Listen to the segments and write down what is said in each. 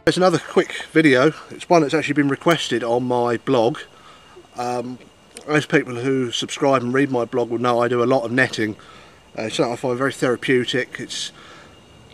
There's another quick video. It's one that's actually been requested on my blog. Most people who subscribe and read my blog will know I do a lot of netting. It's something I find very therapeutic. It's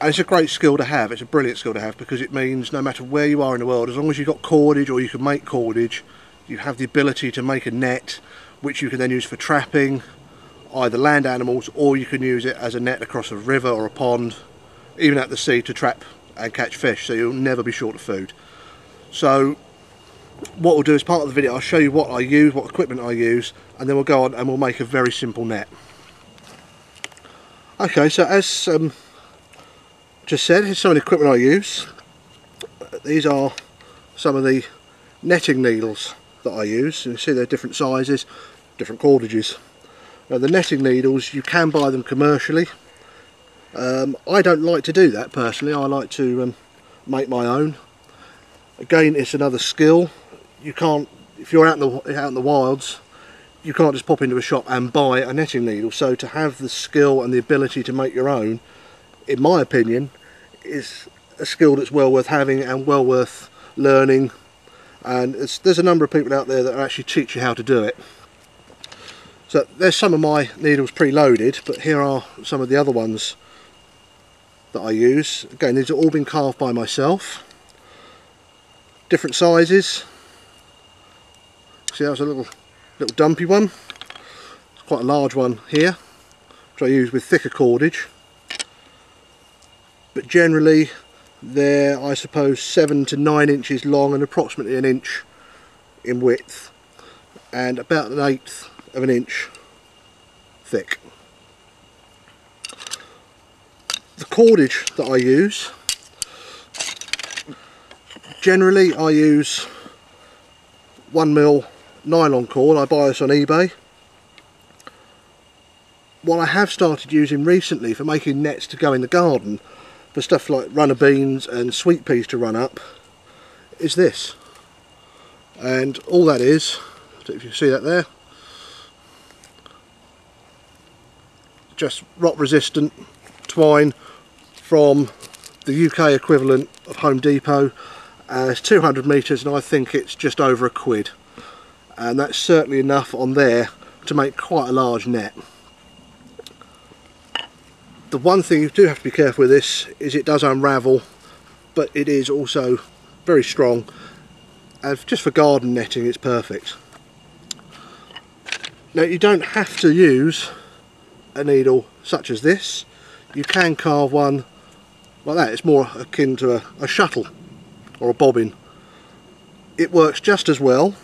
a great skill to have. It's a brilliant skill to have because it means no matter where you are in the world, as long as you've got cordage or you can make cordage, you have the ability to make a net which you can then use for trapping either land animals, or you can use it as a net across a river or a pond, even at the sea, to trap and catch fish, so you'll never be short of food. So what we'll do as part of the video, I'll show you what I use, what equipment I use, and then we'll go on and we'll make a very simple net. Okay, so as just said, here's some of the equipment I use. These are some of the netting needles that I use. You see they're different sizes, different cordages. Now the netting needles, you can buy them commercially. I don't like to do that personally. I like to make my own. Again, it's another skill. You can't, if you're out in the wilds, you can't just pop into a shop and buy a netting needle. So to have the skill and the ability to make your own, in my opinion, is a skill that's well worth having and well worth learning. And there's a number of people out there that actually teach you how to do it. So there's some of my needles pre-loaded, but here are some of the other ones that I use. Again, these have all been carved by myself. Different sizes. See, that was a little dumpy one. It's quite a large one here, which I use with thicker cordage. But generally, they're, I suppose, 7 to 9 inches long and approximately an inch in width, and about 1/8 of an inch thick. The cordage that I use, generally I use 1mm nylon cord. I buy this on eBay. What I have started using recently for making nets to go in the garden, for stuff like runner beans and sweet peas to run up, is this. And all that is, if you see that there, just rot resistant twine from the UK equivalent of Home Depot. It's 200 metres and I think it's just over £1, and that's certainly enough on there to make quite a large net. The one thing you do have to be careful with this is it does unravel, but it is also very strong, and just for garden netting it's perfect. Now you don't have to use a needle such as this. You can carve one like that. It's more akin to a shuttle or a bobbin. It works just as well,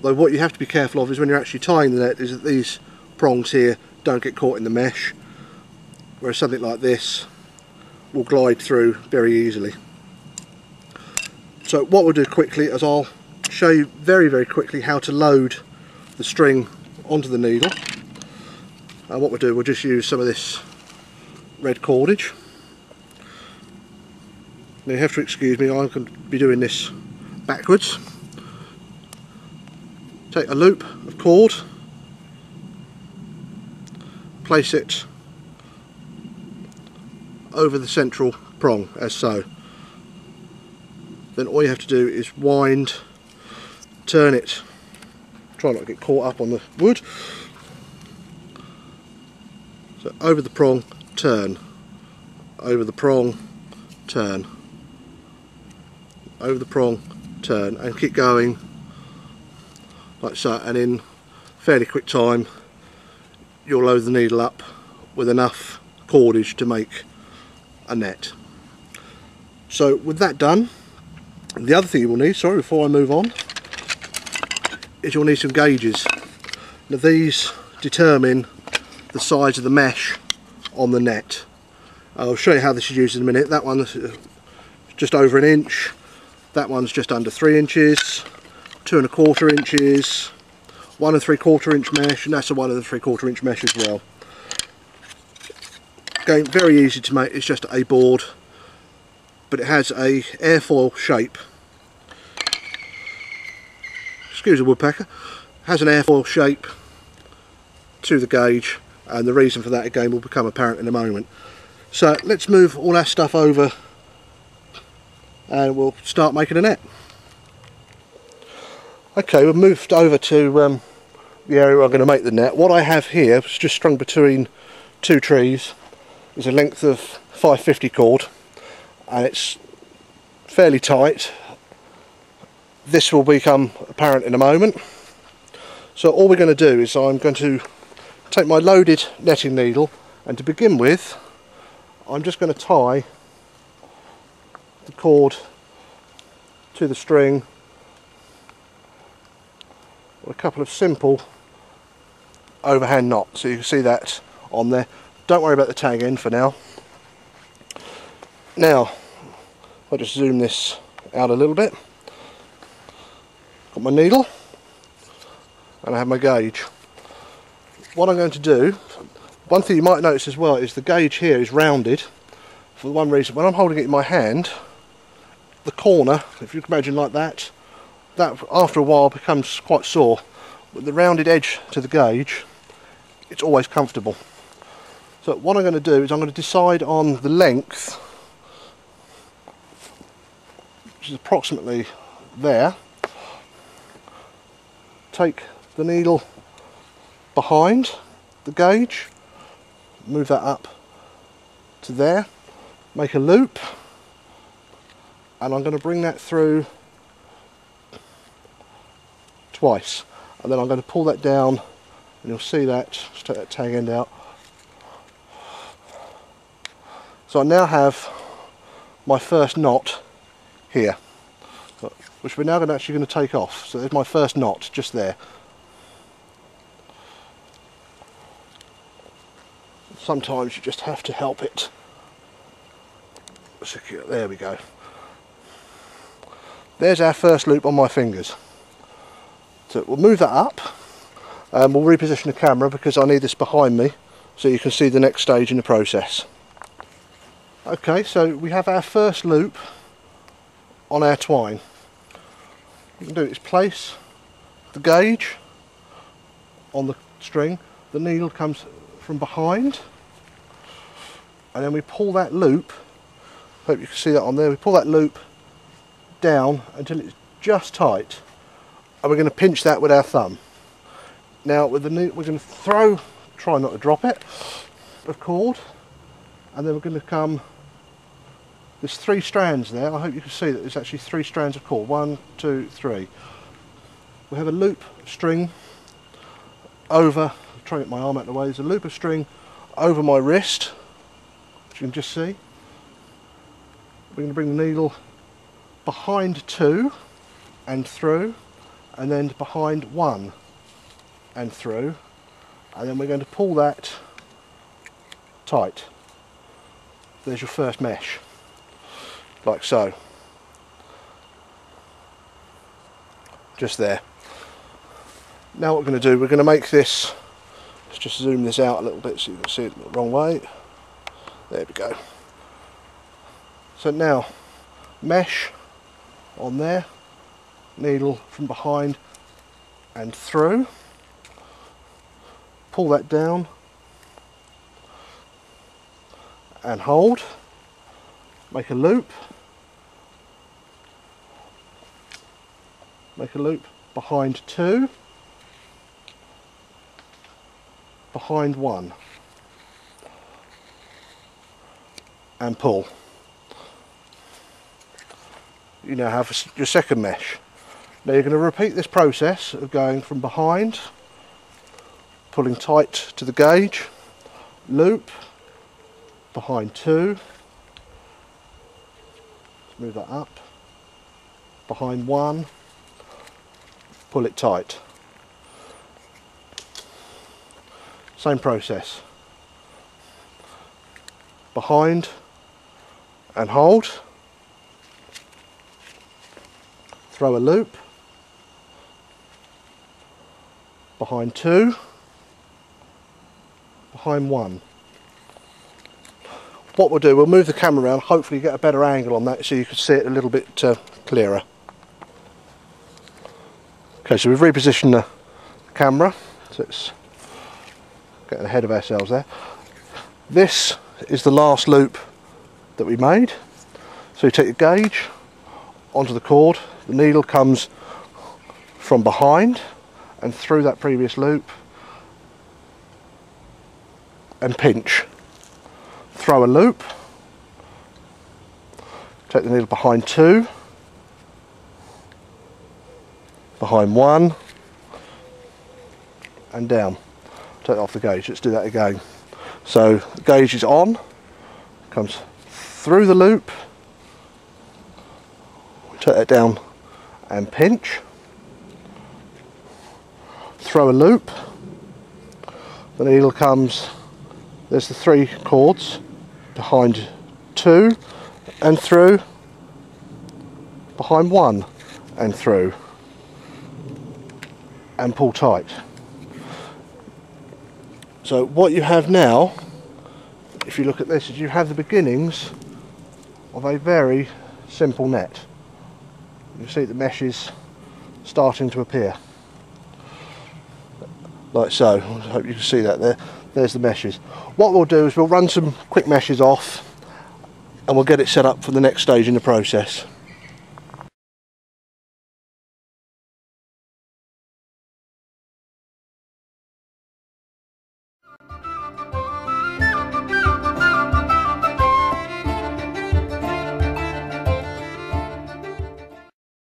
though what you have to be careful of is when you're actually tying the net is that these prongs here don't get caught in the mesh, whereas something like this will glide through very easily. So what we'll do quickly is I'll show you very, very quickly how to load the string onto the needle. And what we'll do, we'll just use some of this red cordage. Now you have to excuse me, I'm going to be doing this backwards. Take a loop of cord, place it over the central prong as so. Then all you have to do is wind, turn it, try not to get caught up on the wood. So over the prong, turn, over the prong, turn, over the prong, turn, and keep going like so, and in fairly quick time you'll load the needle up with enough cordage to make a net. So with that done, the other thing you will need, sorry, before I move on, is you'll need some gauges. Now these determine the size of the mesh on the net. I'll show you how this is used in a minute. That one's just over an inch, that one's just under 3 inches, 2 1/4 inches, 1 3/4 inch mesh, and that's a 1 3/4 inch mesh as well. Again, very easy to make. It's just a board, but it has a airfoil shape. Excuse the woodpecker. Has an airfoil shape to the gauge, and the reason for that again will become apparent in a moment. So let's move all our stuff over and we'll start making a net. Okay, we've moved over to the area where I'm going to make the net. What I have here is just strung between two trees. There's a length of 550 cord and it's fairly tight. This will become apparent in a moment. So all we're going to do is I'm going to take my loaded netting needle, and to begin with I'm just going to tie the cord to the string with a couple of simple overhand knots. So you can see that on there. Don't worry about the tag end for now. Now I'll just zoom this out a little bit. Got my needle and I have my gauge. What I'm going to do, one thing you might notice as well, is the gauge here is rounded for one reason. When I'm holding it in my hand, the corner, if you can imagine like that after a while becomes quite sore. With the rounded edge to the gauge, it's always comfortable. So what I'm going to do is I'm going to decide on the length, which is approximately there. Take the needle behind the gauge, move that up to there, make a loop, and I'm going to bring that through twice, and then I'm going to pull that down, and you'll see that, just take that tag end out. So I now have my first knot here, which we're now actually going to take off. So there's my first knot just there. Sometimes you just have to help it secure. There we go. There's our first loop on my fingers. So we'll move that up and we'll reposition the camera because I need this behind me so you can see the next stage in the process. Okay, so we have our first loop on our twine. What you can do is place the gauge on the string, the needle comes from behind, and then we pull that loop, hope you can see that on there, we pull that loop down until it's just tight, and we're going to pinch that with our thumb. Now with the needle we're going to try not to drop it, of cord, and then we're going to come, there's 3 strands there. I hope you can see that there's actually 3 strands of cord. 1, 2, 3. We have a loop string over, I'm trying to get my arm out of the way, there's a loop of string over my wrist, which you can just see. We're going to bring the needle behind 2 and through, and then behind 1 and through, and then we're going to pull that tight. There's your first mesh. Like so, just there. Now what we're going to do, we're going to make this, let's just zoom this out a little bit so you can see it the wrong way. There we go. So now, mesh on there, needle from behind and through, pull that down and hold, make a loop, behind 2, behind 1, and pull. You now have your second mesh. Now you're going to repeat this process of going from behind, pulling tight to the gauge, loop, behind 2, move that up, behind 1, pull it tight. Same process. Behind and hold, throw a loop, behind 2, behind 1. What we'll do, we'll move the camera around, hopefully get a better angle on that so you can see it a little bit clearer. Okay, so we've repositioned the camera, so it's getting ahead of ourselves there. This is the last loop that we made. So you take your gauge, onto the cord. The needle comes from behind and through that previous loop, and pinch. Throw a loop, take the needle behind 2, behind 1, and down. Take it off the gauge. Let's do that again. So the gauge is on, comes through the loop, take that down and pinch, throw a loop, the needle comes, there's the 3 cords, behind 2 and through, behind 1 and through, and pull tight. So what you have now, if you look at this, is you have the beginnings of a very simple net. You see the meshes starting to appear, like so. I hope you can see that there. There's the meshes. What we'll do is we'll run some quick meshes off and we'll get it set up for the next stage in the process.